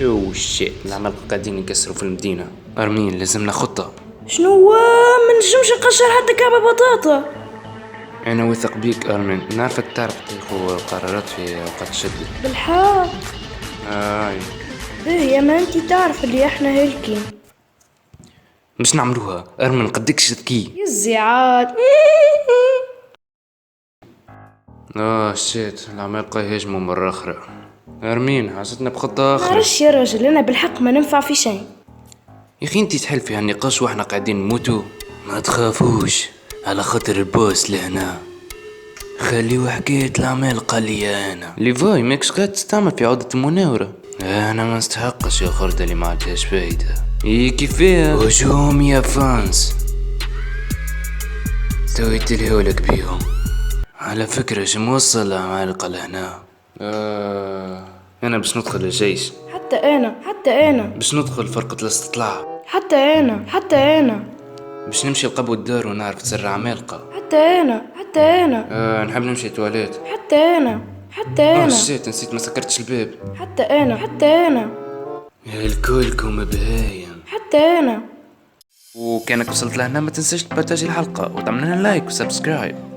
اوه شيت، العمالقة قاعدين يكسروا في المدينة. ارمين لازمنا خطة. شنو ما نجمش نقشر حتى كعبة بطاطا. انا واثق بيك ارمين، نعرفك تعرف تاخذ قرارات في اوقات الشدة. بالحق هاي باهي، ما انتي تعرف اللي احنا هلكين. مش نعملوها ارمين، قدكش ذكي. يزي عاد. شيت، العمالقة يهاجموا مرة اخرى. ارمين حاجتنا بخطة اخرى. معرفش يا راجل، انا بالحق ما ننفع في شيء. يا اخي انتي تحل في هالنقاش واحنا قاعدين نموتوا. ما تخافوش على خاطر البوس لهنا، خليو حكاية العمالقة لي انا. ليفاي ماكش قاعد تستعمل في عودة المناورة. انا ما نستحقش يا خردة اللي ما عندهاش فايدة. ايه كيفاه هجوم يا فانس، توي تلهولك بيهم. على فكرة موصل العمالقة لهنا. انا باش ندخل الجيش. حتى انا باش ندخل فرقة الاستطلاع. حتى انا باش نمشي لقبو الدار ونعرف سر عمالقة. حتى انا نحب نمشي تواليت. حتى انا شيت، نسيت ما سكرتش الباب. حتى انا الكلكم بهايم. حتى انا. وكانك وصلت لهنا ما تنساش تبارتاجي الحلقة وتعمل لنا لايك وسبسكرايب.